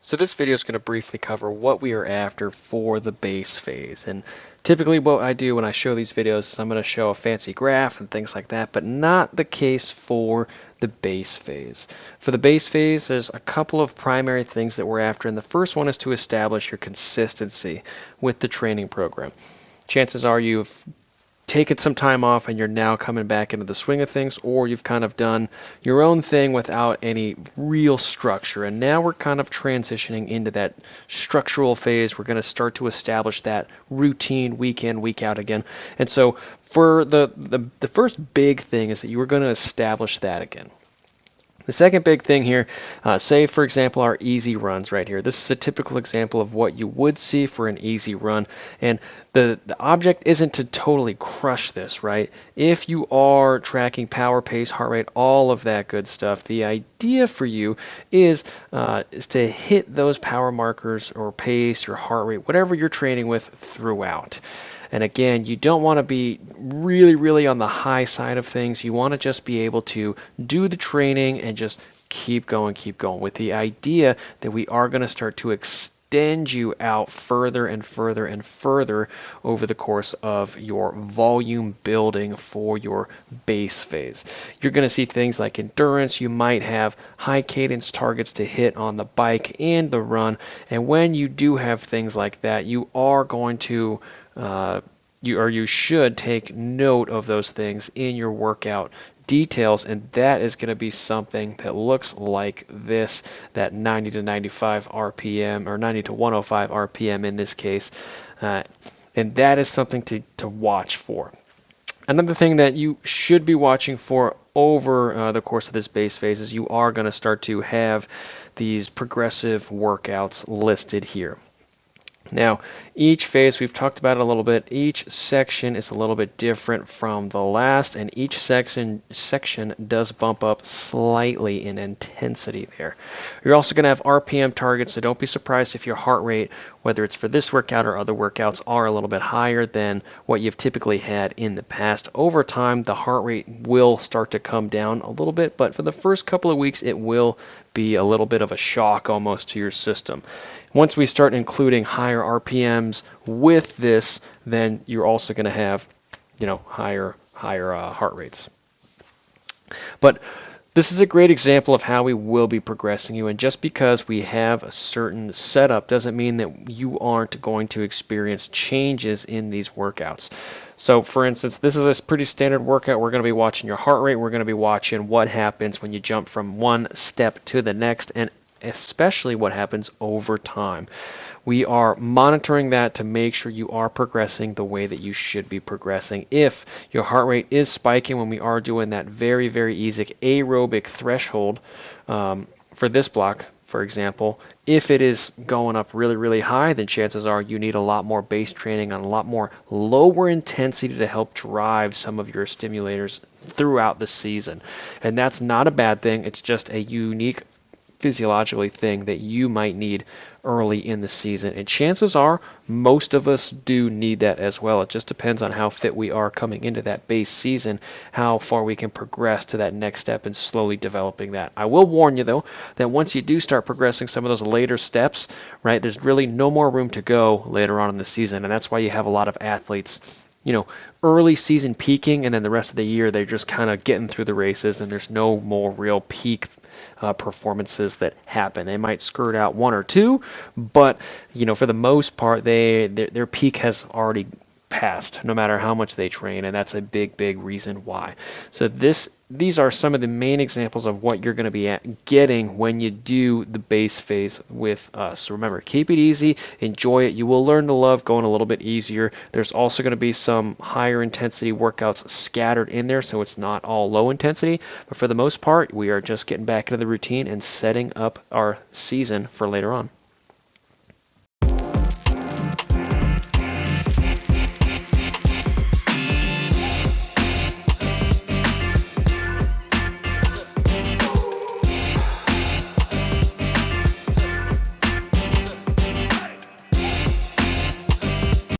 So this video is going to briefly cover what we are after for the base phase. And typically what I do when I show these videos is I'm going to show a fancy graph and things like that, but not the case for the base phase. For the base phase, there's a couple of primary things that we're after, and the first one is to establish your consistency with the training program. Chances are you've taken some time off and you're now coming back into the swing of things, or you've kind of done your own thing without any real structure. And now we're kind of transitioning into that structural phase. We're going to start to establish that routine week in, week out again. And so for the first big thing is that you are going to establish that again. The second big thing here, say for example our easy runs right here. This is a typical example of what you would see for an easy run, and the object isn't to totally crush this, right? If you are tracking power, pace, heart rate, all of that good stuff, the idea for you is to hit those power markers or pace or heart rate, whatever you're training with throughout. And again, you don't want to be really on the high side of things. You want to just be able to do the training and just keep going with the idea that we are going to start to extend you out further and further over the course of your volume building for your base phase. You're going to see things like endurance. You might have high cadence targets to hit on the bike and the run. And when you do have things like that, you are going to you should take note of those things in your workout details, and that is going to be something that looks like this, that 90 to 95 RPM, or 90 to 105 RPM in this case, and that is something to watch for. Another thing that you should be watching for over the course of this base phase is you are going to start to have these progressive workouts listed here. Now, each phase, we've talked about it a little bit, each section is a little bit different from the last, and each section does bump up slightly in intensity there. You're also going to have RPM targets, so don't be surprised if your heart rate, whether it's for this workout or other workouts, are a little bit higher than what you've typically had in the past. Over time, the heart rate will start to come down a little bit, but for the first couple of weeks, it will be a little bit of a shock almost to your system. Once we start including higher RPMs with this, then you're also going to have, higher heart rates. But this is a great example of how we will be progressing you, and just because we have a certain setup doesn't mean that you aren't going to experience changes in these workouts. So for instance, this is a pretty standard workout. We're going to be watching your heart rate. We're going to be watching what happens when you jump from one step to the next, and especially what happens over time. We are monitoring that to make sure you are progressing the way that you should be progressing. If your heart rate is spiking when we are doing that very easy aerobic threshold for this block, for example, if it is going up really high, then chances are you need a lot more base training on a lot more lower intensity to help drive some of your stimulators throughout the season. And that's not a bad thing. It's just a unique physiologically thing that you might need early in the season, and chances are most of us do need that as well. It just depends on how fit we are coming into that base season, how far we can progress to that next step and slowly developing that. I will warn you though that once you do start progressing some of those later steps, right, there's really no more room to go later on in the season, and that's why you have a lot of athletes early season peaking, and then the rest of the year they're just kind of getting through the races, and there's no more real peak performances that happen. They might skirt out one or two, but for the most part, their peak has already passed, no matter how much they train, and that's a big reason why. So these are some of the main examples of what you're going to be getting when you do the base phase with us. So remember, keep it easy, enjoy it. You will learn to love going a little bit easier. There's also going to be some higher intensity workouts scattered in there, so it's not all low intensity, but for the most part, we are just getting back into the routine and setting up our season for later on.